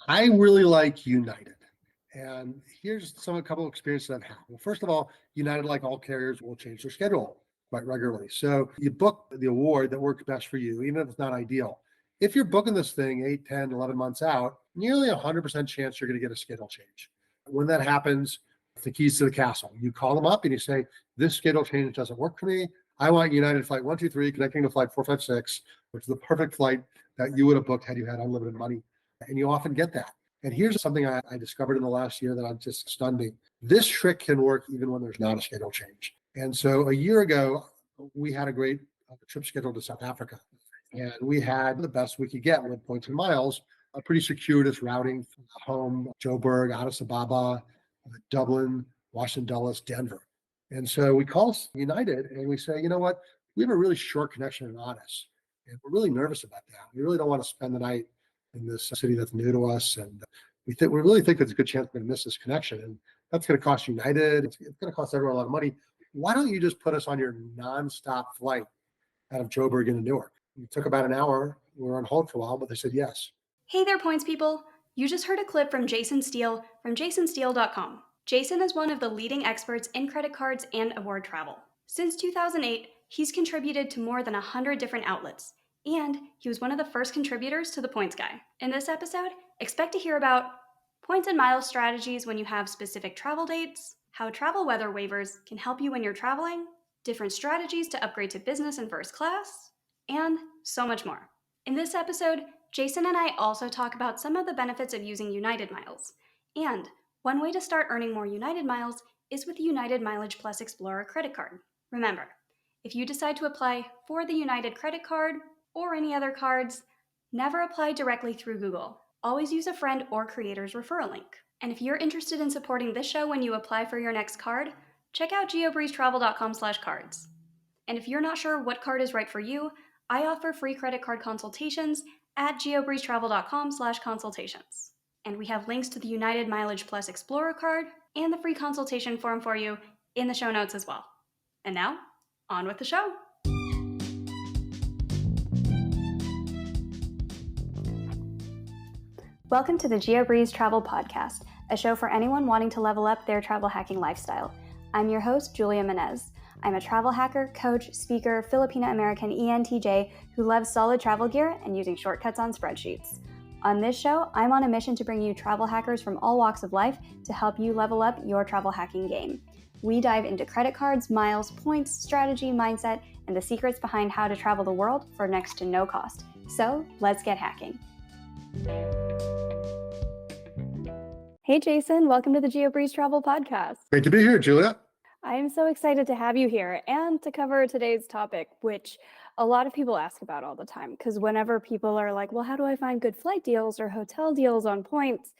I really like United. And here's a couple of experiences I've had. Well, first of all, United, like all carriers, will change their schedule quite regularly. So you book the award that works best for you, even if it's not ideal. If you're booking this thing 8, 10, 11 months out, nearly 100% chance you're going to get a schedule change. When that happens, it's the keys to the castle. You call them up and you say, this schedule change doesn't work for me. I want United Flight 123 connecting to Flight 456, which is the perfect flight that you would have booked had you had unlimited money. And you often get that. And here's something I discovered in the last year that I'm just stunned me. This trick can work even when there's not a schedule change. And so a year ago, we had a great trip scheduled to South Africa. And we had the best we could get with points and miles, a pretty circuitous routing from home, Joburg, Addis Ababa, Dublin, Washington Dulles, Denver. And so we call United and we say, you know what, we have a really short connection in Addis. And we're really nervous about that. We really don't want to spend the night in this city that's new to us. And we really think there's a good chance we're going to miss this connection. And that's going to cost United. It's going to cost everyone a lot of money. Why don't you just put us on your nonstop flight out of Joburg into Newark? It took about an hour. We were on hold for a while, but they said yes. Hey there, points people. You just heard a clip from Jason Steele from jasonsteele.com. Jason is one of the leading experts in credit cards and award travel. Since 2008, he's contributed to more than 100 different outlets. And he was one of the first contributors to The Points Guy. In this episode, expect to hear about points and miles strategies when you have specific travel dates, how travel weather waivers can help you when you're traveling, different strategies to upgrade to business and first class, and so much more. In this episode, Jason and I also talk about some of the benefits of using United Miles. And one way to start earning more United Miles is with the United Mileage Plus Explorer credit card. Remember, if you decide to apply for the United credit card or any other cards, never apply directly through Google. Always use a friend or creator's referral link. And if you're interested in supporting this show when you apply for your next card, check out geobreezetravel.com/cards. And if you're not sure what card is right for you, I offer free credit card consultations at geobreezetravel.com/consultations. And we have links to the United Mileage Plus Explorer card and the free consultation form for you in the show notes as well. And now, on with the show. Welcome to the GeoBreeze Travel Podcast, a show for anyone wanting to level up their travel hacking lifestyle. I'm your host, Julia Menez. I'm a travel hacker, coach, speaker, Filipino-American ENTJ who loves solid travel gear and using shortcuts on spreadsheets. On this show, I'm on a mission to bring you travel hackers from all walks of life to help you level up your travel hacking game. We dive into credit cards, miles, points, strategy, mindset, and the secrets behind how to travel the world for next to no cost. So let's get hacking. Hey, Jason, welcome to the GeoBreeze Travel Podcast. Great to be here, Julia. I am so excited to have you here and to cover today's topic, which a lot of people ask about all the time. Because whenever people are like, well, how do I find good flight deals or hotel deals on points?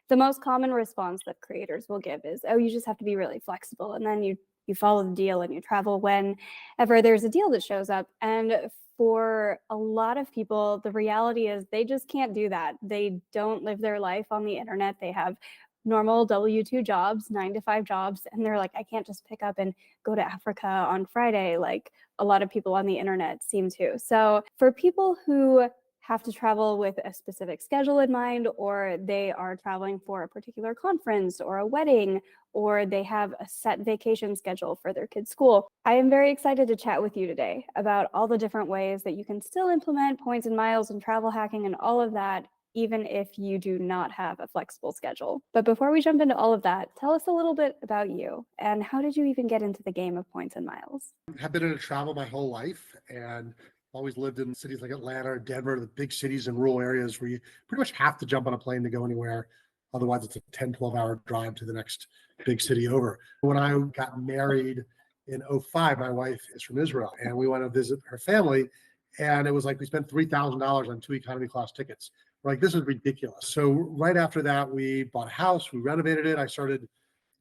The most common response that creators will give is, oh, you just have to be really flexible. And then you follow the deal and you travel whenever there's a deal that shows up. And for a lot of people, the reality is they just can't do that. They don't live their life on the internet. They have normal W-2 jobs, 9-to-5 jobs, and they're like, I can't just pick up and go to Africa on Friday like a lot of people on the internet seem to. So for people who have to travel with a specific schedule in mind, or they are traveling for a particular conference or a wedding, or they have a set vacation schedule for their kids' school, I am very excited to chat with you today about all the different ways that you can still implement points and miles and travel hacking and all of that, even if you do not have a flexible schedule. But before we jump into all of that, tell us a little bit about you and how did you even get into the game of points and miles? I've been in travel my whole life and always lived in cities like Atlanta or Denver, the big cities and rural areas where you pretty much have to jump on a plane to go anywhere. Otherwise, it's a 10, 12-hour drive to the next big city over. When I got married in 2005, my wife is from Israel, and we went to visit her family, and it was like we spent $3,000 on 2 economy class tickets. We're like, this is ridiculous. So right after that, we bought a house, we renovated it. I started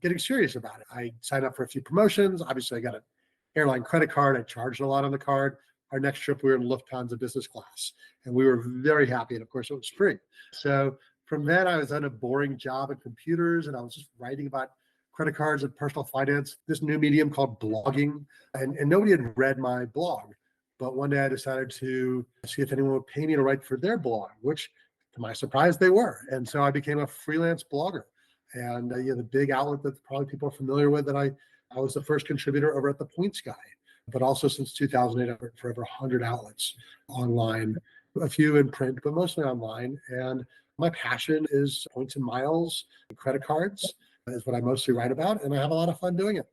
getting serious about it. I signed up for a few promotions. Obviously, I got an airline credit card. I charged a lot on the card. Our next trip, we were in Lufthansa business class, and we were very happy. And of course, it was free. So from then, I was on a boring job at computers, and I was just writing about credit cards and personal finance, this new medium called blogging. And nobody had read my blog. But one day I decided to see if anyone would pay me to write for their blog, which To my surprise, they were. And so I became a freelance blogger. And the big outlet that probably people are familiar with, that I was the first contributor over at the Points Guy, but also since 2008, I've worked for over 100 outlets online, a few in print, but mostly online. And my passion is points and miles, credit cards is what I mostly write about. And I have a lot of fun doing it.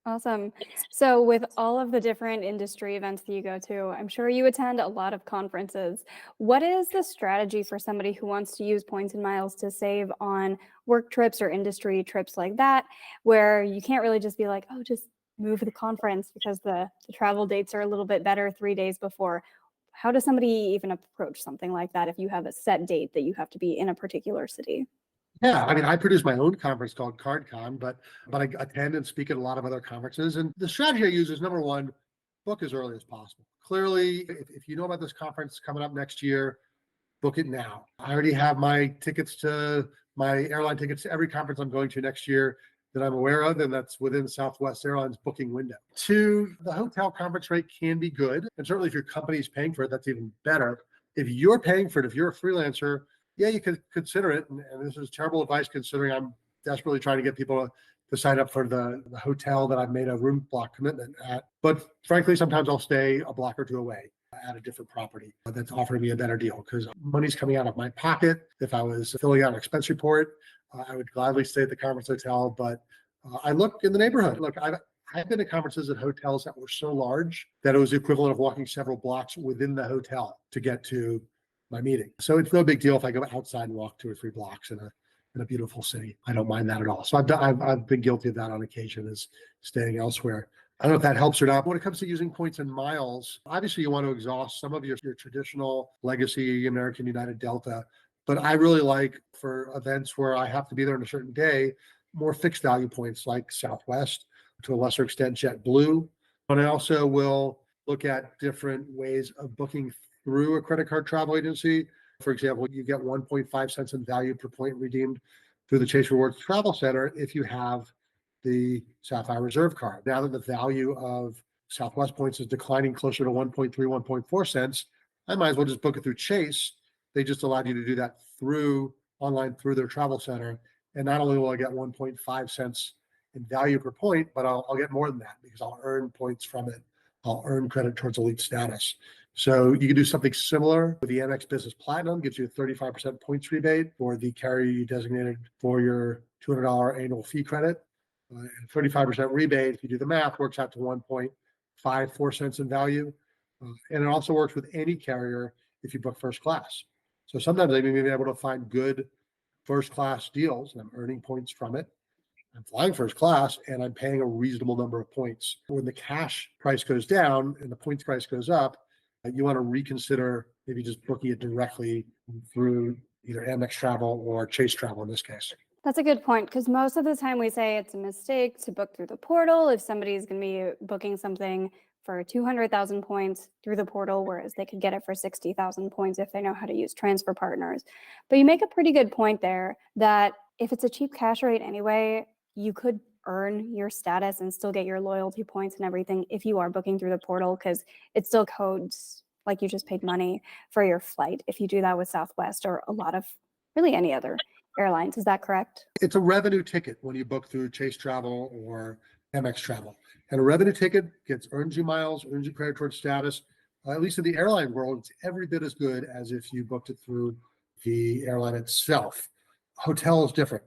Awesome. So with all of the different industry events that you go to, I'm sure you attend a lot of conferences. What is the strategy for somebody who wants to use points and miles to save on work trips or industry trips like that, where you can't really just be like, oh, just move the conference because the travel dates are a little bit better 3 days before? How does somebody even approach something like that if you have a set date that you have to be in a particular city? Yeah, I mean, I produce my own conference called CardCon, but I attend and speak at a lot of other conferences. And the strategy I use is, number one, book as early as possible. Clearly, if you know about this conference coming up next year, book it now. I already have my airline tickets to every conference I'm going to next year that I'm aware of, and that's within Southwest Airlines booking window. Two, the hotel conference rate can be good. And certainly if your company is paying for it, that's even better. If you're paying for it, if you're a freelancer, yeah, you could consider it. And this is terrible advice considering I'm desperately trying to get people to sign up for the hotel that I've made a room block commitment at. But frankly, sometimes I'll stay a block or two away at a different property that's offering me a better deal because money's coming out of my pocket. If I was filling out an expense report, I would gladly stay at the conference hotel, but I look in the neighborhood. Look, I've been to conferences at hotels that were so large that it was the equivalent of walking several blocks within the hotel to get to my meeting. So it's no big deal if I go outside and walk 2 or 3 blocks in a beautiful city. I don't mind that at all. So I've been guilty of that on occasion, is staying elsewhere. I don't know if that helps or not. When it comes to using points and miles, obviously you want to exhaust some of your traditional legacy American, United, Delta. But I really like, for events where I have to be there on a certain day, more fixed value points like Southwest, to a lesser extent JetBlue. But I also will look at different ways of booking through a credit card travel agency. For example, you get 1.5 cents in value per point redeemed through the Chase Rewards Travel Center if you have the Sapphire Reserve card. Now that the value of Southwest points is declining closer to 1.3, 1.4 cents, I might as well just book it through Chase. They just allowed you to do that online through their travel center. And not only will I get 1.5 cents in value per point, but I'll get more than that because I'll earn points from it. I'll earn credit towards elite status. So you can do something similar with the Amex Business Platinum, gives you a 35% points rebate for the carrier you designated for your $200 annual fee credit. 35% rebate, if you do the math, works out to 1.54 cents in value. And it also works with any carrier if you book first class. So sometimes I may be able to find good first class deals and I'm earning points from it. I'm flying first class and I'm paying a reasonable number of points. When the cash price goes down and the points price goes up, you want to reconsider maybe just booking it directly through either Amex Travel or Chase Travel in this case. That's a good point, because most of the time we say it's a mistake to book through the portal if somebody's going to be booking something for 200,000 points through the portal, whereas they could get it for 60,000 points if they know how to use transfer partners. But you make a pretty good point there that if it's a cheap cash rate anyway, you could earn your status and still get your loyalty points and everything if you are booking through the portal, because it still codes like you just paid money for your flight if you do that with Southwest or a lot of really any other airlines. Is that correct? It's a revenue ticket when you book through Chase Travel or Amex Travel. And a revenue ticket earns you miles, earns you credit towards status. At least in the airline world, it's every bit as good as if you booked it through the airline itself. Hotel is different.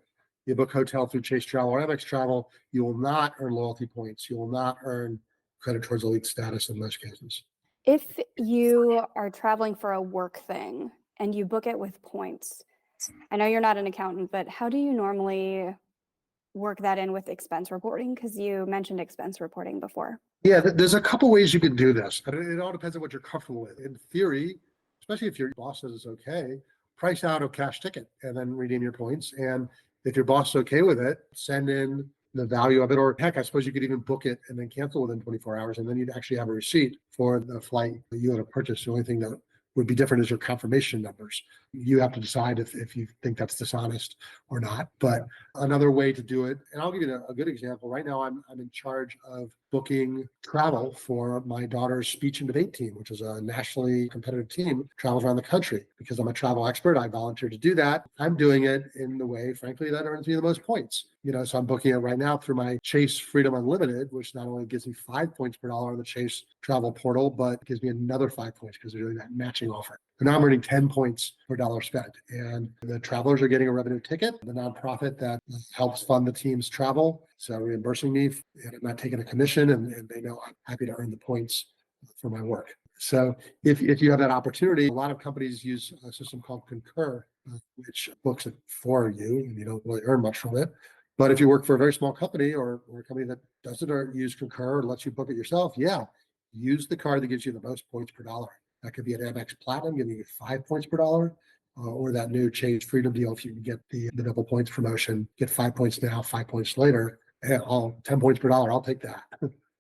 You book hotel through Chase Travel or Amex Travel, you will not earn loyalty points. You will not earn credit towards elite status in most cases. If you are traveling for a work thing and you book it with points, I know you're not an accountant, but how do you normally work that in with expense reporting? Because you mentioned expense reporting before. Yeah, there's a couple ways you can do this. It all depends on what you're comfortable with. In theory, especially if your boss says it's okay, price out a cash ticket and then redeem your points. And if your boss is okay with it, send in the value of it. Or heck, I suppose you could even book it and then cancel within 24 hours. And then you'd actually have a receipt for the flight that you would have purchased. The only thing that would be different is your confirmation numbers. You have to decide if you think that's dishonest or not. But another way to do it, and I'll give you a good example. Right now, I'm in charge of booking travel for my daughter's speech and debate team, which is a nationally competitive team, travels around the country. Because I'm a travel expert, I volunteered to do that. I'm doing it in the way, frankly, that earns me the most points. So I'm booking it right now through my Chase Freedom Unlimited, which not only gives me 5 points per dollar on the Chase travel portal, but gives me another 5 points because they're doing that matching offer. And now I'm earning 10 points per dollar spent. And the travelers are getting a revenue ticket, the nonprofit that helps fund the team's travel. So reimbursing me, and I'm not taking a commission, and they know I'm happy to earn the points for my work. So if you have that opportunity, a lot of companies use a system called Concur, which books it for you, and you don't really earn much from it. But if you work for a very small company or a company that doesn't use Concur or lets you book it yourself, yeah, use the card that gives you the most points per dollar. That could be an Amex Platinum giving you 5 points per dollar, or that new Chase Freedom deal. If you can get the double points promotion, get 5 points now, 5 points later, and 10 points per dollar, I'll take that.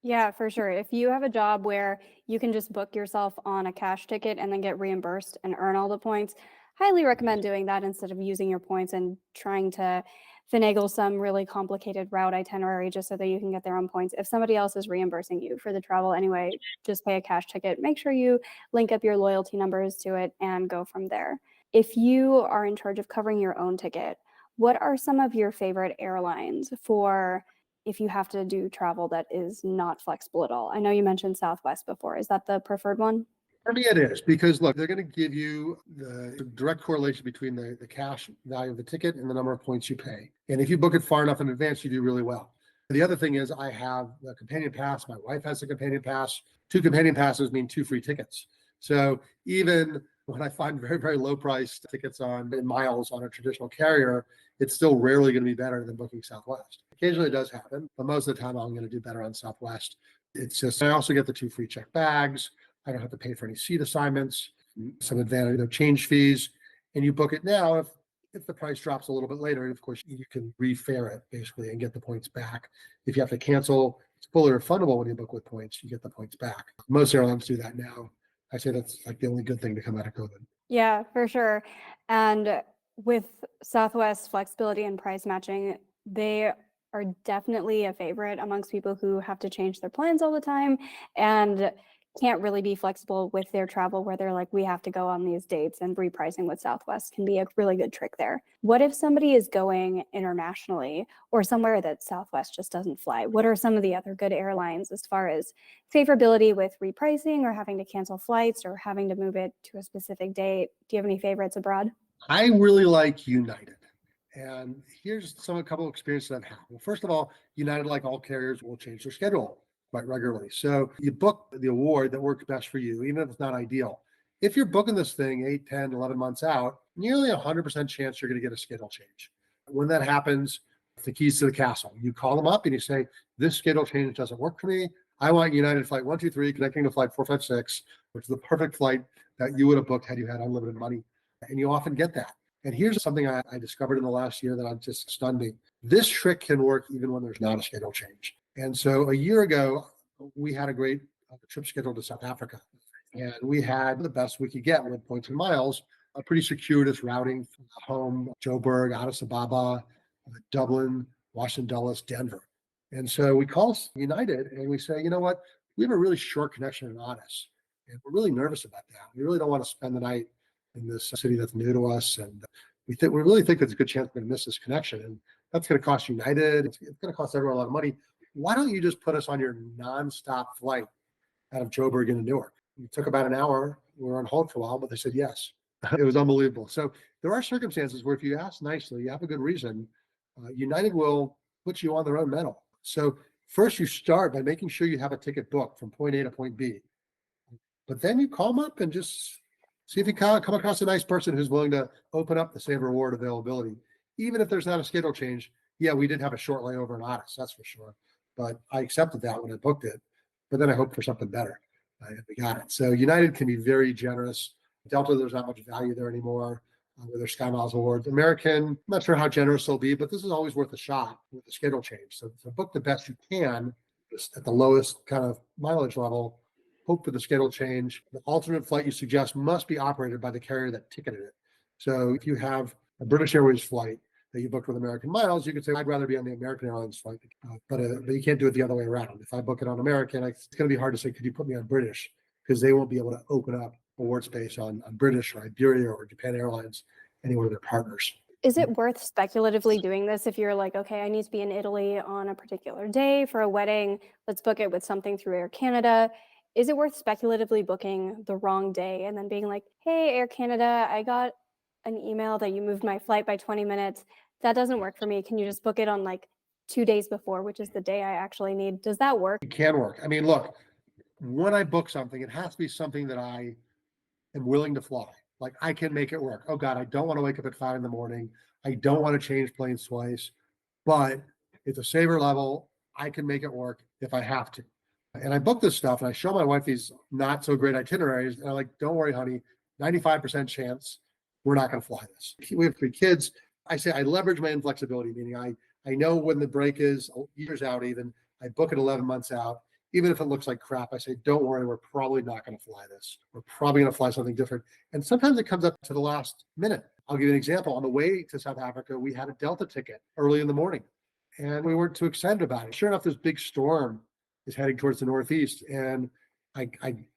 Yeah, for sure. If you have a job where you can just book yourself on a cash ticket and then get reimbursed and earn all the points, highly recommend doing that instead of using your points and trying to finagle some really complicated route itinerary just so that you can get their own points. If somebody else is reimbursing you for the travel anyway, just pay a cash ticket. Make sure you link up your loyalty numbers to it and go from there. If you are in charge of covering your own ticket, what are some of your favorite airlines for if you have to do travel that is not flexible at all? I know you mentioned Southwest before. Is that the preferred one? For me, it is, because look, they're going to give you the direct correlation between the cash value of the ticket and the number of points you pay. And if you book it far enough in advance, you do really well. The other thing is I have a companion pass. My wife has a companion pass. 2 companion passes mean 2 free tickets. So even when I find very, very low priced tickets in miles on a traditional carrier, it's still rarely going to be better than booking Southwest. Occasionally it does happen, but most of the time I'm going to do better on Southwest. It's just, I also get the 2 free check bags. I don't have to pay for any seat assignments, some advantage, change fees, and you book it now. If the price drops a little bit later, of course, you can refare it basically and get the points back. If you have to cancel, it's fully refundable when you book with points. You get the points back. Most airlines do that now. I say that's like the only good thing to come out of COVID. Yeah, for sure. And with Southwest flexibility and price matching, they are definitely a favorite amongst people who have to change their plans all the time and can't really be flexible with their travel, where they're like, we have to go on these dates, and repricing with Southwest can be a really good trick there. What if somebody is going internationally or somewhere that Southwest just doesn't fly? What are some of the other good airlines as far as favorability with repricing or having to cancel flights or having to move it to a specific date? Do you have any favorites abroad? I really like United. And here's a couple of experiences I've had. Well, first of all, United, like all carriers, will change their schedule quite regularly. So you book the award that works best for you, even if it's not ideal. If you're booking this thing 8, 10, 11 months out, nearly 100% chance you're going to get a schedule change. When that happens, it's the keys to the castle. You call them up and you say, this schedule change doesn't work for me. I want United flight 123 connecting to flight 456, which is the perfect flight that you would have booked had you had unlimited money. And you often get that. And here's something I discovered in the last year that I'm just stunned me. This trick can work even when there's not a schedule change. And so a year ago, we had a great trip scheduled to South Africa. And we had the best we could get with points and miles, a pretty circuitous routing from home, Joburg, Addis Ababa, Dublin, Washington Dulles, Denver. And so we call United and we say, you know what, we have a really short connection in Addis. And we're really nervous about that. We really don't want to spend the night in this city that's new to us. And we really think there's a good chance we're going to miss this connection. And that's going to cost United. It's going to cost everyone a lot of money. Why don't you just put us on your nonstop flight out of Joburg into Newark? It took about an hour. We were on hold for a while, but they said yes. It was unbelievable. So there are circumstances where if you ask nicely, you have a good reason, United will put you on their own metal. So first you start by making sure you have a ticket booked from point A to point B. But then you call them up and just see if you come across a nice person who's willing to open up the same reward availability. Even if there's not a schedule change, yeah, we did have a short layover in Addis, that's for sure. But I accepted that when I booked it. But then I hoped for something better. And we got it. So United can be very generous. Delta, there's not much value there anymore with their Sky Miles awards. American, I'm not sure how generous they'll be, but this is always worth a shot with the schedule change. So book the best you can at the lowest kind of mileage level. Hope for the schedule change. The alternate flight you suggest must be operated by the carrier that ticketed it. So if you have a British Airways flight that you booked with American Miles, you could say, I'd rather be on the American Airlines flight, but you can't do it the other way around. If I book it on American, it's going to be hard to say, could you put me on British? Because they won't be able to open up award space on British or Iberia or Japan Airlines, any one of their partners. Is it worth speculatively doing this if you're like, okay, I need to be in Italy on a particular day for a wedding, let's book it with something through Air Canada? Is it worth speculatively booking the wrong day and then being like, hey, Air Canada, I got an email that you moved my flight by 20 minutes. That doesn't work for me. Can you just book it on like 2 days before, which is the day I actually need? Does that work? It can work. I mean, look, when I book something, it has to be something that I am willing to fly. Like I can make it work. Oh God, I don't want to wake up at 5 a.m. I don't want to change planes twice, but it's a saver level. I can make it work if I have to. And I book this stuff and I show my wife these not so great itineraries. And I'm like, don't worry, honey, 95% chance we're not going to fly this. We have 3 kids. I say I leverage my inflexibility, meaning I know when the break is years out even. I book it 11 months out. Even if it looks like crap, I say, don't worry, we're probably not going to fly this. We're probably going to fly something different. And sometimes it comes up to the last minute. I'll give you an example. On the way to South Africa, we had a Delta ticket early in the morning and we weren't too excited about it. Sure enough, this big storm is heading towards the Northeast. And I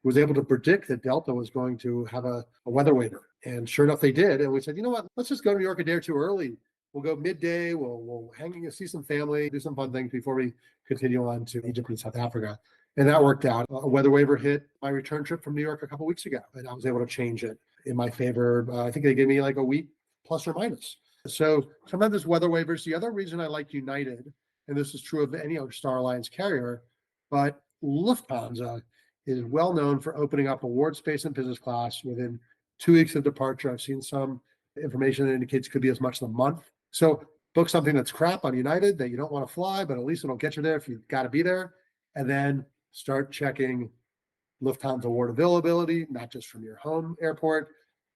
was able to predict that Delta was going to have a weather waiver. And sure enough, they did. And we said, you know what, let's just go to New York a day or two early. We'll go midday. We'll hang, see some family, do some fun things before we continue on to Egypt and South Africa. And that worked out. A weather waiver hit my return trip from New York a couple of weeks ago, and I was able to change it in my favor. I think they gave me like a week plus or minus. So sometimes there's weather waivers. The other reason I like United, and this is true of any other Star Alliance carrier, but Lufthansa is well known for opening up award space in business class within 2 weeks of departure. I've seen some information that indicates it could be as much as a month. So book something that's crap on United that you don't want to fly, but at least it'll get you there if you've got to be there. And then start checking Lufthansa award availability, not just from your home airport,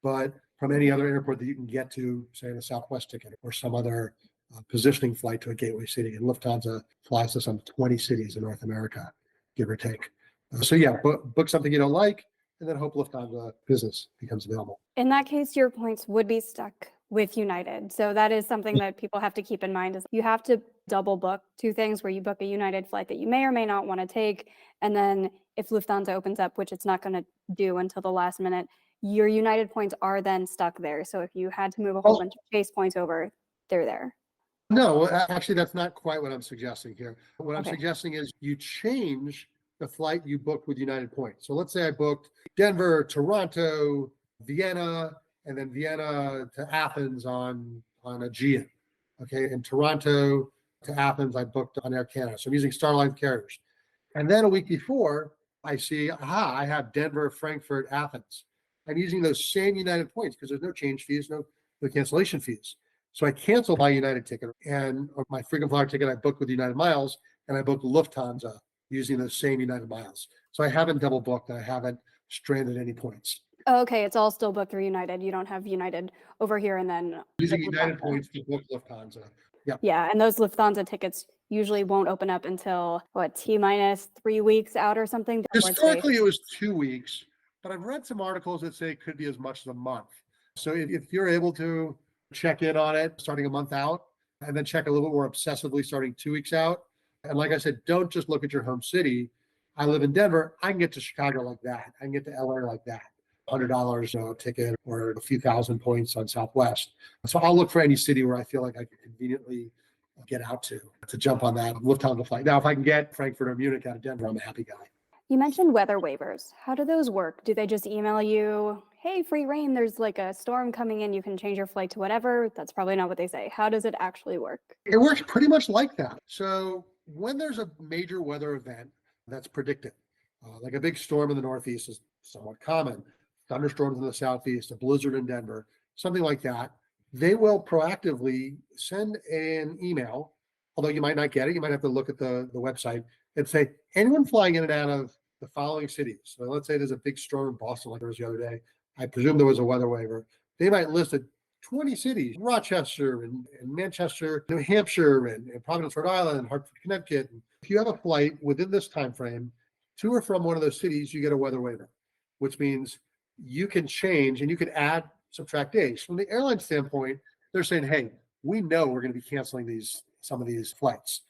but from any other airport that you can get to, say, the Southwest ticket or some other positioning flight to a gateway city. And Lufthansa flies to some 20 cities in North America, give or take. So yeah, book something you don't like, and then hope Lufthansa business becomes available. In that case, your points would be stuck with United. So that is something that people have to keep in mind is you have to double book 2 things where you book a United flight that you may or may not want to take. And then if Lufthansa opens up, which it's not going to do until the last minute, your United points are then stuck there. So if you had to move a whole bunch of Chase points over, they're there. No, actually, that's not quite what I'm suggesting here. What I'm Okay. suggesting is you change the flight you booked with United Points. So let's say I booked Denver, Toronto, Vienna, and then Vienna to Athens on Aegean. Okay, and Toronto to Athens, I booked on Air Canada. So I'm using Starline carriers. And then a week before, I see, I have Denver, Frankfurt, Athens. I'm using those same United points because there's no change fees, no cancellation fees. So I canceled my United ticket and my frequent flyer ticket I booked with United Miles, and I booked Lufthansa using those same United Miles. So I haven't double booked and I haven't stranded any points. Okay, it's all still booked through United. You don't have United over here and then Using like United Lufthansa. points to book Lufthansa. Yeah, and those Lufthansa tickets usually won't open up until T-minus 3 weeks out or something. Historically, it was 2 weeks, but I've read some articles that say it could be as much as a month. So if you're able to check in on it starting a month out and then check a little bit more obsessively starting 2 weeks out. And like I said, don't just look at your home city. I live in Denver. I can get to Chicago like that. I can get to LA like that. $100 ticket or a few thousand points on Southwest. So I'll look for any city where I feel like I can conveniently get out to jump on that Lufthansa flight. Now, if I can get Frankfurt or Munich out of Denver, I'm a happy guy. You mentioned weather waivers. How do those work? Do they just email you, hey, free rain, there's like a storm coming in, you can change your flight to whatever? That's probably not what they say. How does it actually work? It works pretty much like that. So when there's a major weather event that's predicted, like a big storm in the Northeast is somewhat common, thunderstorms in the Southeast, a blizzard in Denver, something like that, they will proactively send an email, although you might not get it. You might have to look at the website and say, anyone flying in and out of the following cities. So let's say there's a big storm in Boston like there was the other day. I presume there was a weather waiver. They might list 20 cities, Rochester and Manchester, New Hampshire and Providence, Rhode Island, Hartford, Connecticut. If you have a flight within this time frame to or from one of those cities, you get a weather waiver, which means you can change and you can add subtract days. From the airline standpoint, they're saying, hey, we know we're going to be canceling some of these flights.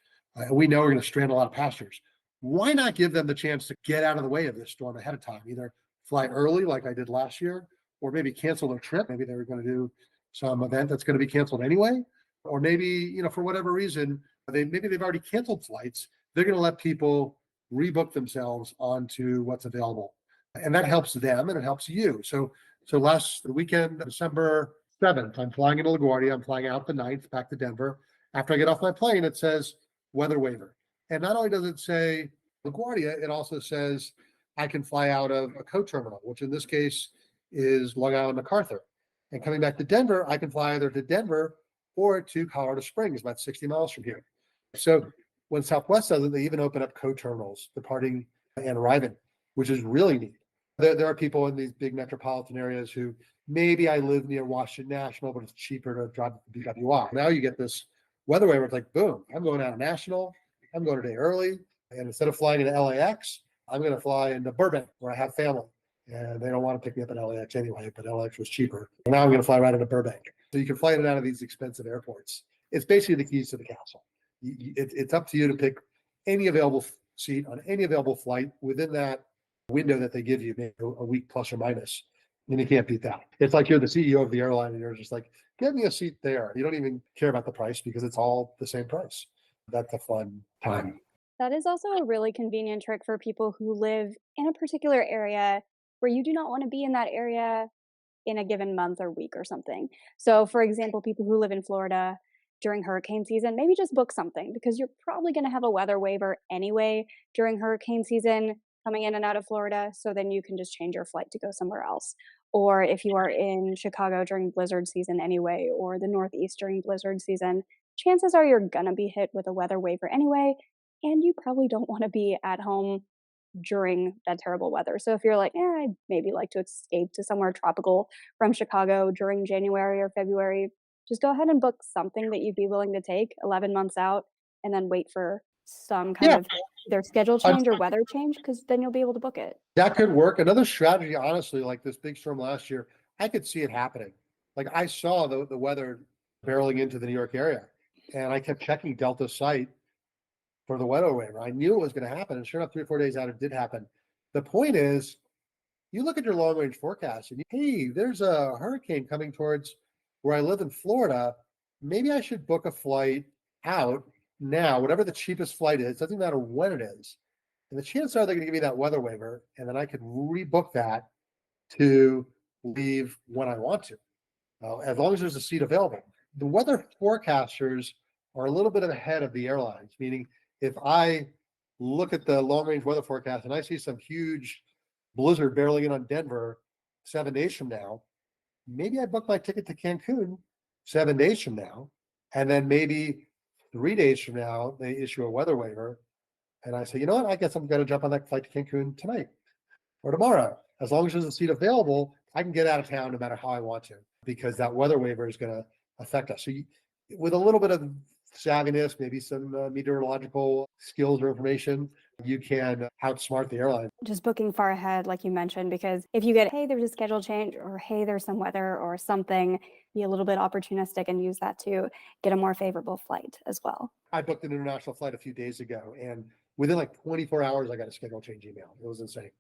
We know we're going to strand a lot of passengers. Why not give them the chance to get out of the way of this storm ahead of time? Either fly early like I did last year, or maybe cancel their trip. Maybe they were going to do some event that's going to be canceled anyway. Or maybe, for whatever reason, maybe they've already canceled flights. They're going to let people rebook themselves onto what's available. And that helps them and it helps you. So the weekend, December 7th, I'm flying into LaGuardia. I'm flying out the 9th back to Denver. After I get off my plane, it says weather waiver. And not only does it say LaGuardia, it also says I can fly out of a co-terminal, which in this case is Long Island MacArthur. And coming back to Denver, I can fly either to Denver or to Colorado Springs, about 60 miles from here. So when Southwest does it, they even open up co-terminals, departing and arriving, which is really neat. There are people in these big metropolitan areas who maybe I live near Washington National, but it's cheaper to drive to BWI. Now you get this weather waiver. It's like, boom, I'm going out of National. I'm going a day early. And instead of flying into LAX, I'm going to fly into Burbank where I have family. And they don't want to pick me up at LAX anyway, but LAX was cheaper. And now I'm going to fly right into Burbank. So you can fly in and out of these expensive airports. It's basically the keys to the castle. It's up to you to pick any available seat on any available flight within that window that they give you, maybe a week plus or minus. And you can't beat that. It's like you're the CEO of the airline and you're just like, get me a seat there. You don't even care about the price because it's all the same price. That's a fun time. That is also a really convenient trick for people who live in a particular area where you do not want to be in that area in a given month or week or something. So, for example, people who live in Florida during hurricane season, maybe just book something because you're probably going to have a weather waiver anyway during hurricane season coming in and out of Florida. So then you can just change your flight to go somewhere else. Or if you are in Chicago during blizzard season anyway, or the Northeast during blizzard season, chances are you're going to be hit with a weather waiver anyway. And you probably don't want to be at home during that terrible weather. So if you're like, I'd maybe like to escape to somewhere tropical from Chicago during January or February, just go ahead and book something that you'd be willing to take 11 months out and then wait for some kind of either schedule change or weather change, because then you'll be able to book it. That could work. Another strategy, honestly, like this big storm last year, I could see it happening. Like I saw the weather barreling into the New York area and I kept checking Delta's site for the weather waiver. I knew it was going to happen. And sure enough, 3 or 4 days out, it did happen. The point is, you look at your long range forecast and hey, there's a hurricane coming towards where I live in Florida. Maybe I should book a flight out now, whatever the cheapest flight is, doesn't matter when it is. And the chances are they're going to give me that weather waiver. And then I could rebook that to leave when I want to, as long as there's a seat available. The weather forecasters are a little bit ahead of the airlines, meaning if I look at the long range weather forecast and I see some huge blizzard barreling in on Denver 7 days from now, maybe I book my ticket to Cancun 7 days from now. And then maybe 3 days from now, they issue a weather waiver. And I say, you know what? I guess I'm going to jump on that flight to Cancun tonight or tomorrow. As long as there's a seat available, I can get out of town no matter how I want to, because that weather waiver is going to affect us. So with a little bit of savviness, maybe some meteorological skills or information, you can outsmart the airline. Just booking far ahead, like you mentioned, because if you get, hey, there's a schedule change, or hey, there's some weather or something, be a little bit opportunistic and use that to get a more favorable flight as well. I booked an international flight a few days ago, and within like 24 hours, I got a schedule change email. It was insane.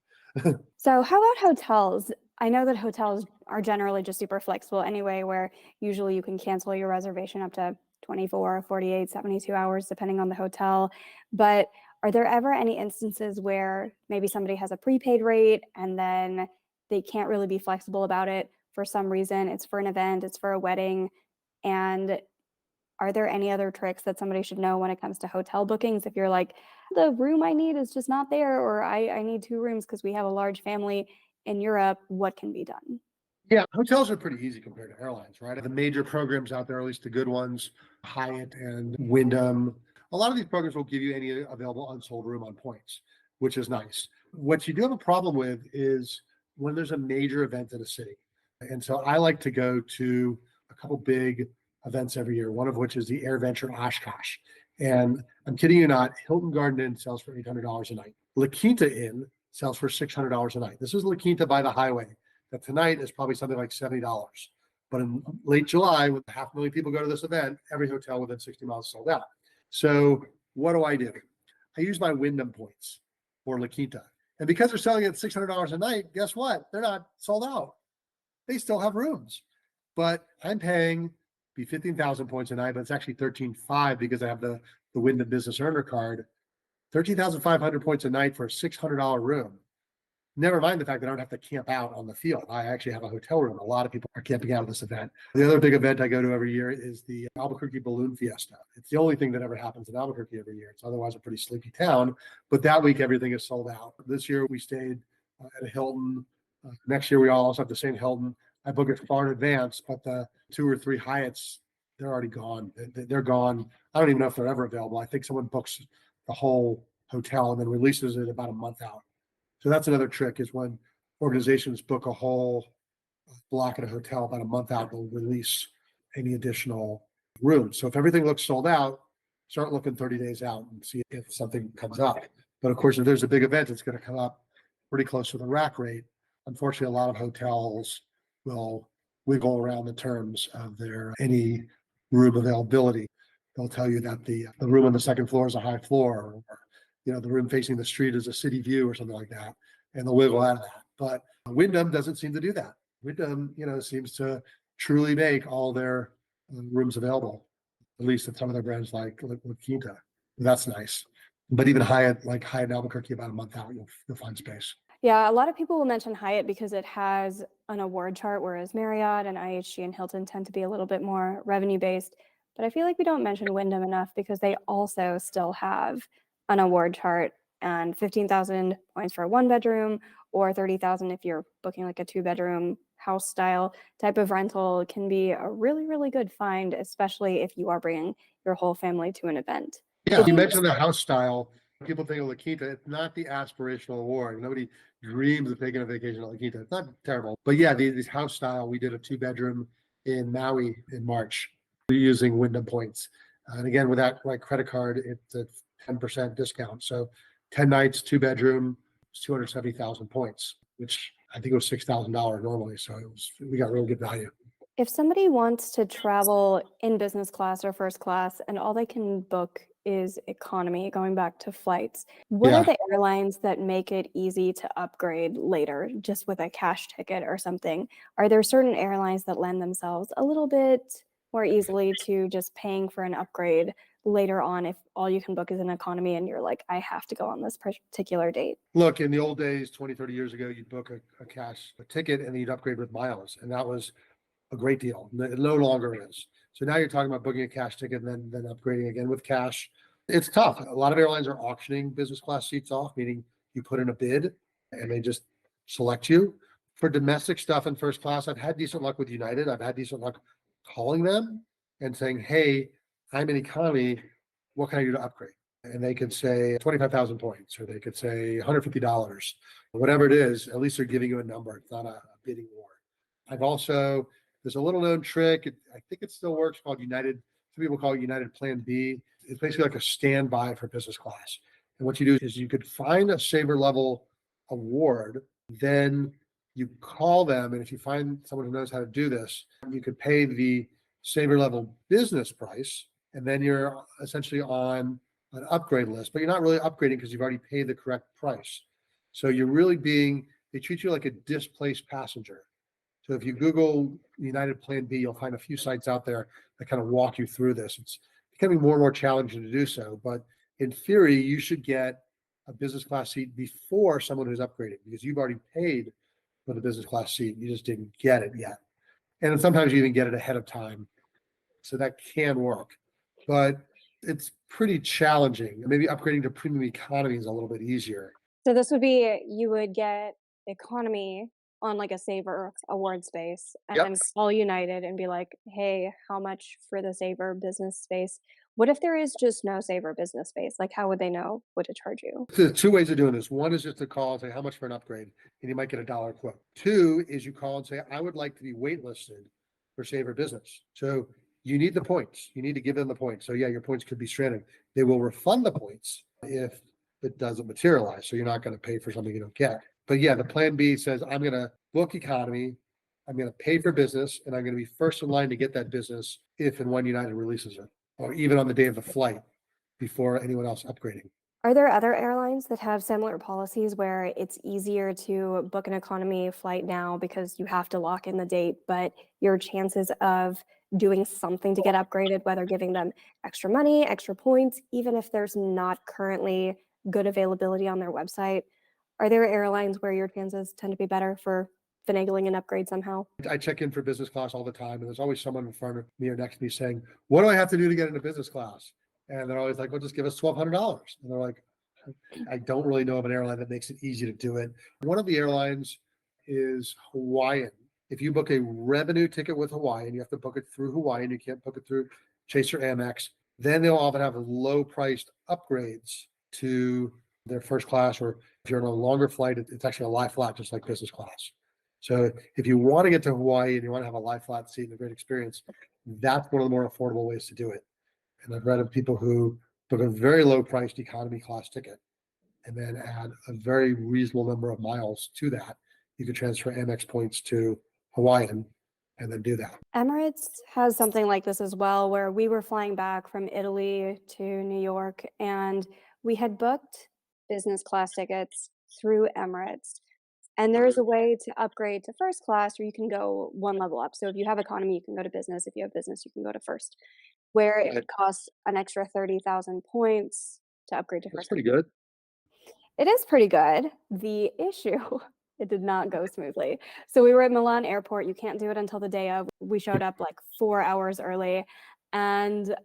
So how about hotels? I know that hotels are generally just super flexible anyway, where usually you can cancel your reservation up to 24, 48, 72 hours, depending on the hotel. But are there ever any instances where maybe somebody has a prepaid rate and then they can't really be flexible about it for some reason? It's for an event, it's for a wedding. And are there any other tricks that somebody should know when it comes to hotel bookings? If you're like, the room I need is just not there, or I need 2 rooms because we have a large family in Europe, what can be done? Yeah, hotels are pretty easy compared to airlines, right? The major programs out there, at least the good ones, Hyatt and Wyndham, a lot of these programs will give you any available unsold room on points, which is nice. What you do have a problem with is when there's a major event in a city. And so I like to go to a couple big events every year, one of which is the AirVenture Oshkosh. And I'm kidding you not, Hilton Garden Inn sells for $800 a night. La Quinta Inn sells for $600 a night. This is La Quinta by the highway. that tonight is probably something like $70. But in late July, with 500,000 people go to this event, every hotel within 60 miles is sold out. So what do? I use my Wyndham points for La Quinta. And because they're selling it at $600 a night, guess what? They're not sold out. They still have rooms. But I'm paying 15,000 points a night, but it's actually 13,500 because I have the Wyndham Business Earner card. 13,500 points a night for a $600 room. Never mind the fact that I don't have to camp out on the field. I actually have a hotel room. A lot of people are camping out at this event. The other big event I go to every year is the Albuquerque Balloon Fiesta. It's the only thing that ever happens in Albuquerque every year. It's otherwise a pretty sleepy town, but that week everything is sold out. This year we stayed at a Hilton. Next year we all also have the same Hilton. I book it far in advance, but the 2 or 3 Hyatts, they're already gone. They're gone. I don't even know if they're ever available. I think someone books the whole hotel and then releases it about a month out. So that's another trick, is when organizations book a whole block at a hotel about a month out, they'll release any additional rooms. So if everything looks sold out, start looking 30 days out and see if something comes up. But of course, if there's a big event, it's going to come up pretty close to the rack rate. Unfortunately, a lot of hotels will wiggle around the terms of their any room availability. They'll tell you that the room on the second floor is a high floor, or the room facing the street is a city view or something like that, and they'll wiggle out of that. But Wyndham doesn't seem to do that. Wyndham, seems to truly make all their rooms available, at least at some of their brands like La Quinta. That's nice. But even Hyatt, like Hyatt in Albuquerque, about a month out, you'll find space. Yeah, a lot of people will mention Hyatt because it has an award chart, whereas Marriott and IHG and Hilton tend to be a little bit more revenue based. But I feel like we don't mention Wyndham enough because they also still have an award chart, and 15,000 points for a 1-bedroom, or 30,000 if you're booking like a 2-bedroom house style type of rental can be a really, really good find, especially if you are bringing your whole family to an event. Yeah, you mentioned the house style. People think of La Quinta. It's not the aspirational award. Nobody dreams of taking a vacation at La Quinta. It's not terrible. But yeah, these house style, we did a 2-bedroom in Maui in March using Wyndham points. And again, with that credit card, it's a 10% discount. So 10 nights, 2-bedroom, 270,000 points, which I think it was $6,000 normally. So we got really good value. If somebody wants to travel in business class or first class and all they can book is economy, going back to flights, what are the airlines that make it easy to upgrade later just with a cash ticket or something? Are there certain airlines that lend themselves a little bit more easily to just paying for an upgrade later on if all you can book is an economy and you're like, I have to go on this particular date? Look, in the old days, 20, 30 years ago, you'd book a cash ticket and then you'd upgrade with miles. And that was a great deal. It no longer is. So now you're talking about booking a cash ticket and then upgrading again with cash. It's tough. A lot of airlines are auctioning business class seats off, meaning you put in a bid and they just select you. For domestic stuff in first class, I've had decent luck with United. I've had decent luck calling them and saying, hey, I'm in economy. What can I do to upgrade? And they could say 25,000 points, or they could say $150, whatever it is. At least they're giving you a number. It's not a bidding war. There's a little known trick. I think it still works, called United. Some people call it United Plan B. It's basically like a standby for business class. And what you do is you could find a saver level award, then you call them. And if you find someone who knows how to do this, you could pay the saver level business price. And then you're essentially on an upgrade list, but you're not really upgrading because you've already paid the correct price. So you're really they treat you like a displaced passenger. So if you Google United Plan B, you'll find a few sites out there that kind of walk you through this. It's becoming more and more challenging to do so. But in theory, you should get a business class seat before someone who's upgrading, because you've already paid for the business class seat. You just didn't get it yet. And sometimes you even get it ahead of time. So that can work. But it's pretty challenging. Maybe upgrading to premium economy is a little bit easier. So this would be, you would get economy on like a saver award space and then call United and be like, hey, how much for the saver business space? What if there is just no saver business space? Like, how would they know what to charge you? There's 2 ways of doing this. One is just to call and say, how much for an upgrade? And you might get $1 quote. 2 is you call and say, I would like to be waitlisted for saver business. So you need the points. You need to give them the points. So yeah, your points could be stranded. They will refund the points if it doesn't materialize. So you're not going to pay for something you don't get. But yeah, the plan B says, I'm going to book economy, I'm going to pay for business, and I'm going to be first in line to get that business if and when United releases it, or even on the day of the flight before anyone else upgrading. Are there other airlines that have similar policies where it's easier to book an economy flight now because you have to lock in the date, but your chances of doing something to get upgraded, whether giving them extra money, extra points, even if there's not currently good availability on their website, are there airlines where your chances tend to be better for finagling an upgrade somehow? I check in for business class all the time, and there's always someone in front of me or next to me saying, what do I have to do to get into business class? And they're always like, well, just give us $1,200. And they're like, I don't really know of an airline that makes it easy to do it. One of the airlines is Hawaiian. If you book a revenue ticket with Hawaiian, you have to book it through Hawaiian. You can't book it through Chase or Amex. Then they'll often have low priced upgrades to their first class, or if you're on a longer flight, it's actually a lie flat, just like business class. So if you want to get to Hawaii and you want to have a lie flat seat and a great experience, that's one of the more affordable ways to do it. And I've read of people who book a very low priced economy class ticket and then add a very reasonable number of miles to that. You could transfer Amex points to Hawaiian and then do that. Emirates has something like this as well, where we were flying back from Italy to New York and we had booked business class tickets through Emirates. And there is a way to upgrade to first class, or you can go one level up. So if you have economy, you can go to business. If you have business, you can go to first, where it would cost an extra 30,000 points to upgrade to That's first. pretty good. It is pretty good. The issue, it did not go smoothly. So we were at Milan airport. You can't do it until the day of. We showed up like 4 hours early, and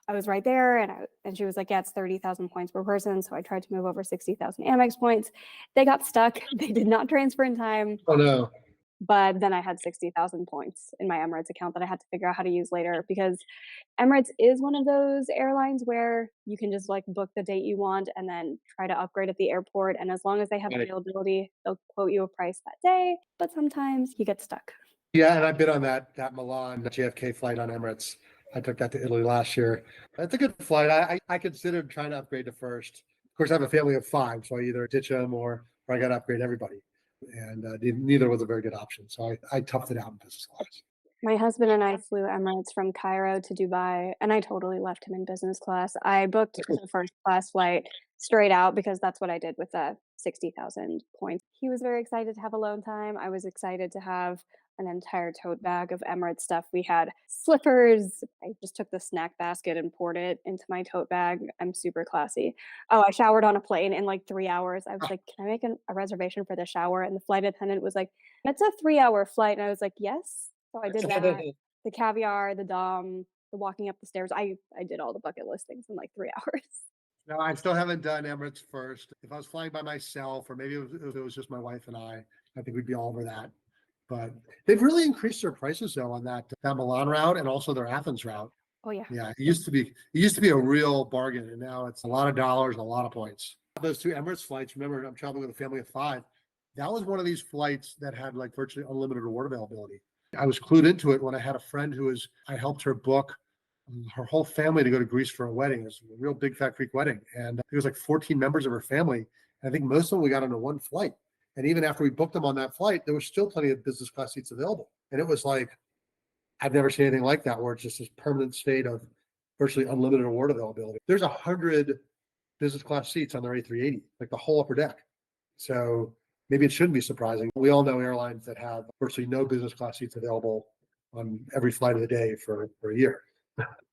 I was right there, and she was like, yeah, it's 30,000 points per person. So I tried to move over 60,000 Amex points. They got stuck. They did not transfer in time. Oh no. But then I had 60,000 points in my Emirates account that I had to figure out how to use later, because Emirates is one of those airlines where you can just like book the date you want and then try to upgrade at the airport. And as long as they have Right. availability, they'll quote you a price that day. But sometimes you get stuck. Yeah, and I've been on that Milan JFK flight on Emirates. I took that to Italy last year. It's a good flight. I considered trying to upgrade to first. Of course, I have a family of 5, so I either ditch them or I got to upgrade everybody. And neither was a very good option. So I toughed it out in business class. My husband and I flew Emirates from Cairo to Dubai, and I totally left him in business class. I booked the first class flight straight out because that's what I did with the 60,000 points. He was very excited to have alone time. I was excited to have an entire tote bag of Emirates stuff. We had slippers. I just took the snack basket and poured it into my tote bag. I'm super classy. Oh, I showered on a plane in like 3 hours. I was like, can I make a reservation for the shower? And the flight attendant was like, it's a 3-hour flight. And I was like, yes. So I did that. The caviar, the dom, the walking up the stairs. I did all the bucket list things in like 3 hours. No, I still haven't done Emirates first. If I was flying by myself, or maybe if it was just my wife and I think we'd be all over that. But they've really increased their prices though on that Milan route and also their Athens route. Oh yeah. Yeah, it used to be a real bargain, and now it's a lot of dollars, and a lot of points. Those 2 Emirates flights. Remember, I'm traveling with a family of 5. That was one of these flights that had like virtually unlimited reward availability. I was clued into it when I had a friend I helped her book her whole family to go to Greece for a wedding. It was a real big Fat Creek wedding. And it was like 14 members of her family. And I think most of them we got onto one flight. And even after we booked them on that flight, there was still plenty of business class seats available. And it was like, I've never seen anything like that, where it's just this permanent state of virtually unlimited award availability. There's 100 business class seats on their A380, like the whole upper deck. So maybe it shouldn't be surprising. We all know airlines that have virtually no business class seats available on every flight of the day for a year.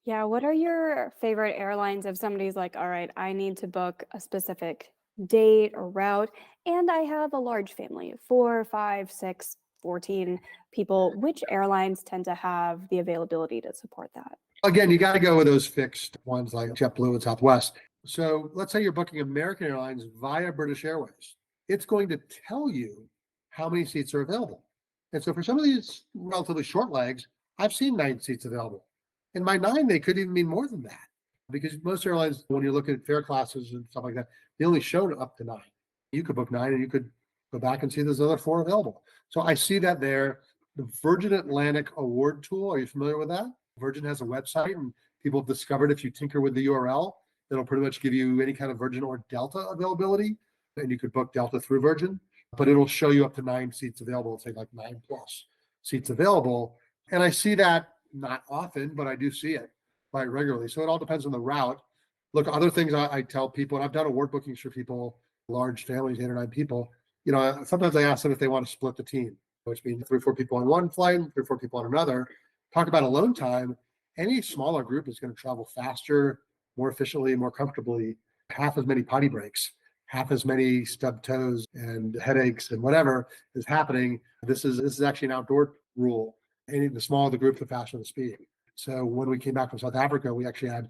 Yeah, what are your favorite airlines if somebody's like, all right, I need to book a specific date or route, and I have a large family, 4, 5, 6, 14 people. Which airlines tend to have the availability to support that? Again, you got to go with those fixed ones like JetBlue and Southwest. So let's say you're booking American Airlines via British Airways. It's going to tell you how many seats are available. And so for some of these relatively short legs, I've seen 9 seats available. In my 9, they could even mean more than that, because most airlines, when you look at fare classes and stuff like that, they only show up to 9. You could book 9 and you could go back and see there's another 4 available. So I see that there. The Virgin Atlantic award tool, are you familiar with that? Virgin has a website, and people have discovered if you tinker with the URL, it'll pretty much give you any kind of Virgin or Delta availability, and you could book Delta through Virgin. but it'll show you up to 9 seats available. It'll say like 9+ seats available. And I see that not often, but I do see it quite regularly. So it all depends on the route. Look, other things I tell people, and I've done award bookings for people, large families, 8 or 9 people. Sometimes I ask them if they want to split the team, which means 3 or 4 people on one flight, 3 or 4 people on another. Talk about alone time. Any smaller group is going to travel faster, more efficiently, more comfortably, half as many potty breaks, half as many stubbed toes and headaches and whatever is happening. This is actually an outdoor rule. And the smaller the group, the faster the speed. So when we came back from South Africa, we actually had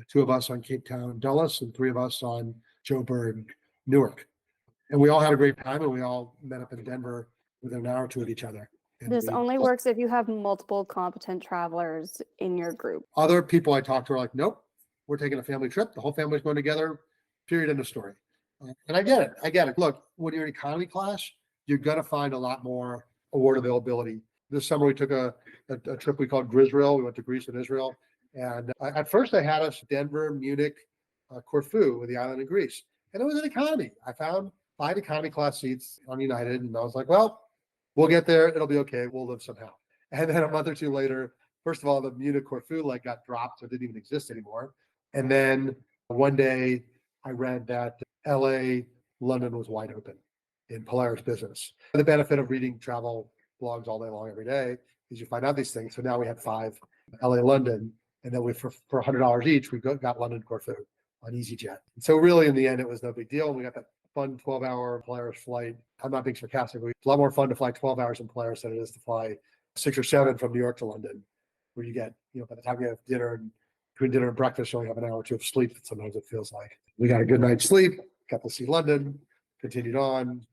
2 of us on Cape Town, Dulles, and 3 of us on Joburg, Newark. And we all had a great time, and we all met up in Denver within an hour or 2 of each other. And This only works if you have multiple competent travelers in your group. Other people I talked to are like, nope, we're taking a family trip. The whole family's going together, period, end of story. And I get it. Look, when you're in economy class, you're going to find a lot more award availability. This summer, we took a trip we called Grisrael. We went to Greece and Israel. And at first, they had us Denver, Munich, Corfu, with the island of Greece. And it was an economy. I found 5 economy class seats on United. And I was like, well, we'll get there. It'll be okay. We'll live somehow. And then a month or 2 later, first of all, the Munich Corfu leg got dropped, so it didn't even exist anymore. And then one day I read that LA, London was wide open in Polaris business. The benefit of reading travel blogs all day long every day is you find out these things. So now we had 5 LA, London, and then for $100 each, we got London Corfu on EasyJet. And so really in the end, it was no big deal. We got that fun 12-hour Polaris flight. I'm not being sarcastic, but it's a lot more fun to fly 12 hours in Polaris than it is to fly 6 or 7 from New York to London, where you get, by the time you have dinner and between dinner and breakfast, you only have an hour or 2 of sleep. Sometimes it feels like we got a good night's sleep, got to see London, continued on.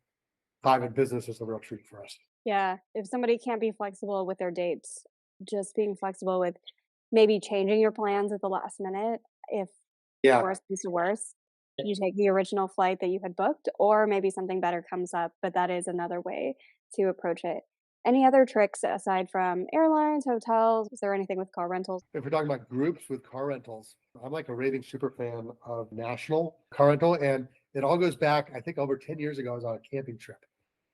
5 in business is the real treat for us. Yeah, if somebody can't be flexible with their dates, just being flexible with maybe changing your plans at the last minute. If worse comes to worse, you take the original flight that you had booked, or maybe something better comes up, but that is another way to approach it. Any other tricks aside from airlines, hotels? Is there anything with car rentals? If we're talking about groups with car rentals, I'm like a raving super fan of national car rental. And it all goes back, I think over 10 years ago, I was on a camping trip.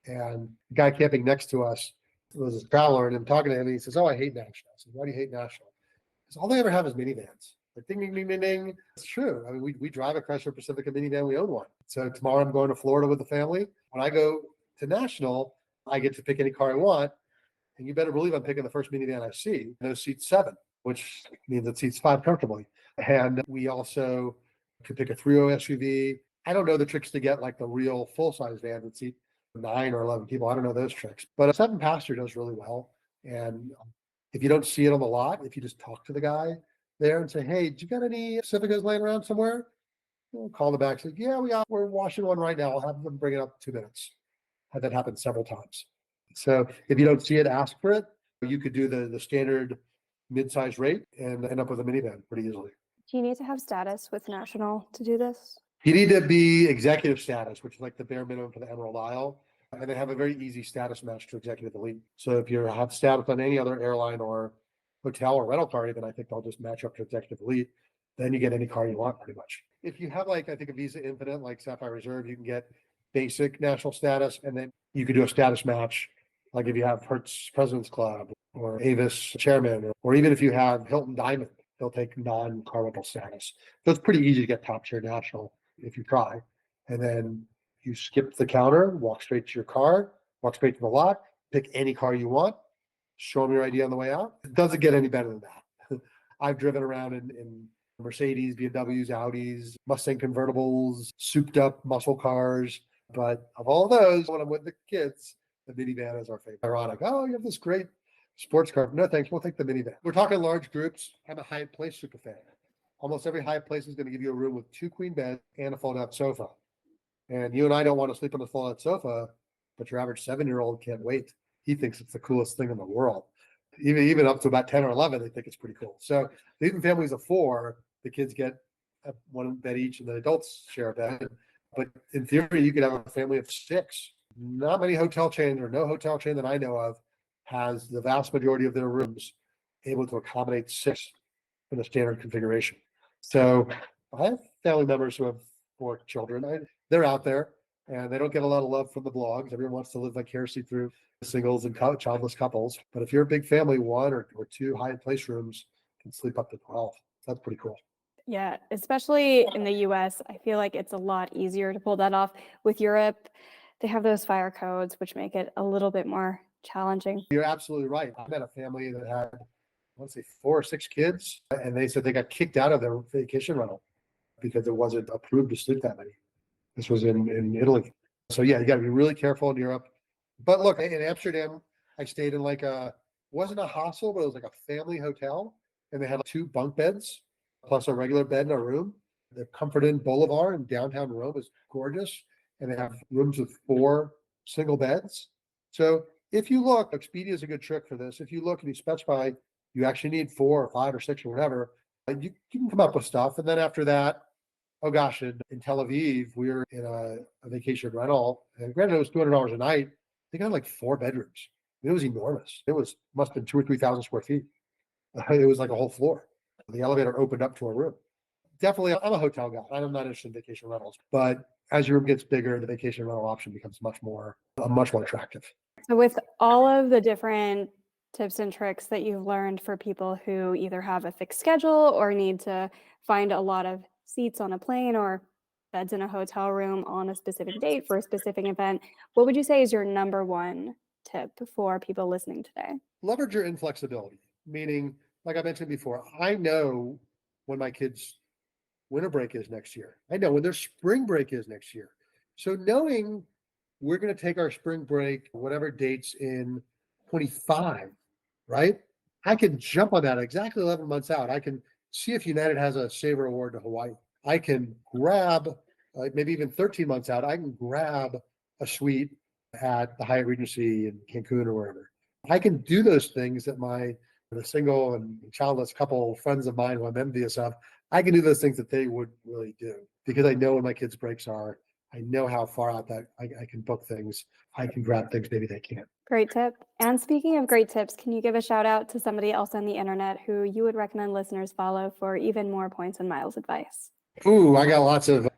And the guy camping next to us was a traveler, and I'm talking to him, and he says, "Oh, I hate national." I said, "Why do you hate national?" Because all they ever have is minivans. Like ding, ding, ding, ding, ding. It's true. I mean, we drive a Chrysler Pacifica minivan. We own one. So tomorrow I'm going to Florida with the family. When I go to national, I get to pick any car I want. And you better believe I'm picking the first minivan I see. Those seats 7, which means it seats 5 comfortably. And we also could pick a 3-row SUV. I don't know the tricks to get like the real full-size van that seat 9 or 11 people. I don't know those tricks. But a 7-passenger does really well. And if you don't see it on the lot, if you just talk to the guy there and say, "Hey, do you got any Civicas laying around somewhere?" We'll call the back. Say, "Yeah, we're washing one right now. I'll have them bring it up in 2 minutes." Had that happen several times. So if you don't see it, ask for it. You could do the standard mid-size rate and end up with a minivan pretty easily. Do you need to have status with national to do this? You need to be executive status, which is like the bare minimum for the Emerald Isle. And they have a very easy status match to executive elite. So if you have status on any other airline or hotel or rental car, even I think they'll just match up to executive elite. Then you get any car you want pretty much. If you have like, I think a Visa Infinite, like Sapphire Reserve, you can get basic national status, and then you could do a status match. Like if you have Hertz President's Club or Avis Chairman, or even if you have Hilton Diamond, they'll take non-car rental status. So it's pretty easy to get top tier national if you try. And then you skip the counter, walk straight to your car, walk straight to the lot, pick any car you want, show them your ID on the way out. It doesn't get any better than that. I've driven around in Mercedes, BMWs, Audis, Mustang convertibles, souped up muscle cars. But of all those, when I'm with the kids, the minivan is our favorite. Ironic. "Oh, you have this great sports car." No, thanks. We'll take the minivan. We're talking large groups. I'm a Hyatt Place super fan. Almost every Hyatt Place is going to give you a room with 2 queen beds and a fold-out sofa. And you and I don't want to sleep on the fold-out sofa, but your average 7-year-old can't wait. He thinks it's the coolest thing in the world. Even up to about 10 or 11, they think it's pretty cool. So even families of 4, the kids get one bed each, and the adults share a bed. But in theory, you could have a family of 6. Not many hotel chains, or no hotel chain that I know of, has the vast majority of their rooms able to accommodate 6 in a standard configuration. So I have family members who have 4 children. They're out there. and they don't get a lot of love from the blogs. Everyone wants to live vicariously through singles and childless couples. But if you're a big family, one or two high place rooms can sleep up to 12. That's pretty cool. Yeah, especially in the US, I feel like it's a lot easier to pull that off. With Europe, they have those fire codes, which make it a little bit more challenging. You're absolutely right. I met a family that had, let's say, 4 or 6 kids, and they said they got kicked out of their vacation rental because it wasn't approved to sleep that many. This was in Italy. So yeah, you got to be really careful in Europe. But look, in Amsterdam, I stayed in wasn't a hostel, but it was like a family hotel, and they had 2 bunk beds plus a regular bed in a room. The Comfort Inn Boulevard in downtown Rome is gorgeous, and they have rooms with 4 single beds. So if you look, Expedia is a good trick for this. If you look and you specify you actually need 4 or 5 or 6 or whatever, you can come up with stuff. And then after that, oh gosh, in Tel Aviv, we were in a vacation rental, and granted it was $200 a night. They got like 4 bedrooms. It was enormous. It must have been 2,000 or 3,000 square feet. It was like a whole floor. The elevator opened up to a room. Definitely, I'm a hotel guy. I'm not interested in vacation rentals, but as your room gets bigger, the vacation rental option becomes much more attractive. So with all of the different tips and tricks that you've learned for people who either have a fixed schedule or need to find a lot of seats on a plane or beds in a hotel room on a specific date for a specific event, what would you say is your number one tip for people listening today? Leverage your inflexibility, meaning, like I mentioned before, I know when my kids' winter break is next year. I know when their spring break is next year. So knowing we're going to take our spring break, whatever dates in 25, right? I can jump on that exactly 11 months out. I can see if United has a saver award to Hawaii. I can grab, maybe even 13 months out, I can grab a suite at the Hyatt Regency in Cancun or wherever. I can do those things that the single and childless couple friends of mine who I'm envious of, I can do those things that they would really do because I know when my kids' breaks are. I know how far out that I can book things. I can grab things maybe they can't. Great tip. And speaking of great tips, can you give a shout out to somebody else on the internet who you would recommend listeners follow for even more points and miles advice? Ooh, I got lots of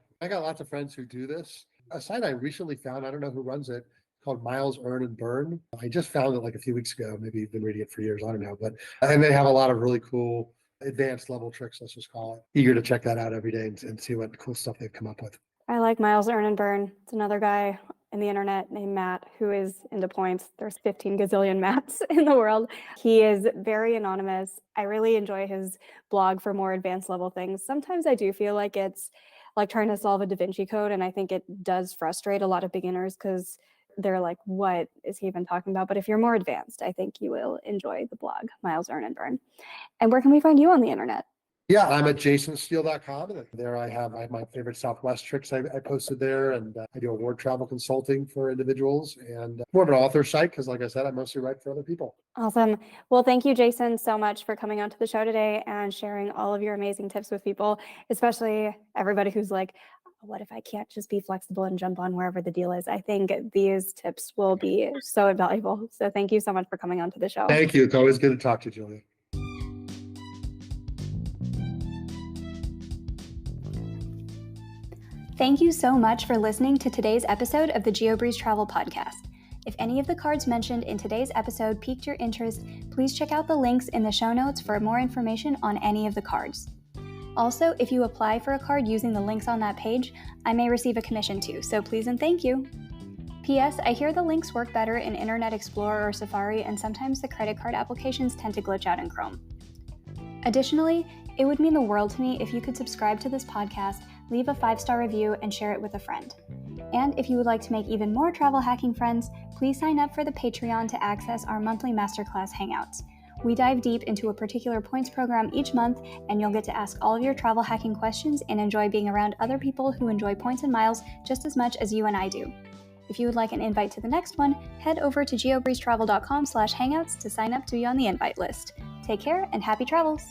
friends who do this. A site I recently found, I don't know who runs it, called Miles Earn and Burn. I just found it like a few weeks ago. Maybe you've been reading it for years. I don't know, and they have a lot of really cool advanced level tricks. Let's just call it. Eager to check that out every day and see what cool stuff they've come up with. I like Miles Earn and Burn. It's another guy in the internet named Matt who is into points. There's 15 gazillion Matts in the world. He is very anonymous. I really enjoy his blog for more advanced level things. Sometimes I do feel like it's like trying to solve a Da Vinci Code, and I think it does frustrate a lot of beginners because they're like, what is he even talking about? But if you're more advanced, I think you will enjoy the blog, Miles Earn and Burn. And where can we find you on the internet? Yeah, I'm at jasonsteele.com, and there I have my favorite Southwest tricks I posted there, and I do award travel consulting for individuals, and more of an author site because, like I said, I mostly write for other people. Awesome. Well, thank you, Jason, so much for coming onto the show today and sharing all of your amazing tips with people, especially everybody who's like, what if I can't just be flexible and jump on wherever the deal is? I think these tips will be so invaluable. So thank you so much for coming onto the show. Thank you. It's always good to talk to you, Julia. Thank you so much for listening to today's episode of the GeoBreeze Travel Podcast. If any of the cards mentioned in today's episode piqued your interest, please check out the links in the show notes for more information on any of the cards. Also, if you apply for a card using the links on that page, I may receive a commission too, so please and thank you. P.S. I hear the links work better in Internet Explorer or Safari, and sometimes the credit card applications tend to glitch out in Chrome. Additionally, it would mean the world to me if you could subscribe to this podcast, leave a 5-star review, and share it with a friend. And if you would like to make even more travel hacking friends, please sign up for the Patreon to access our monthly masterclass hangouts. We dive deep into a particular points program each month, and you'll get to ask all of your travel hacking questions and enjoy being around other people who enjoy points and miles just as much as you and I do. If you would like an invite to the next one, head over to geobreezetravel.com/hangouts to sign up to be on the invite list. Take care and happy travels!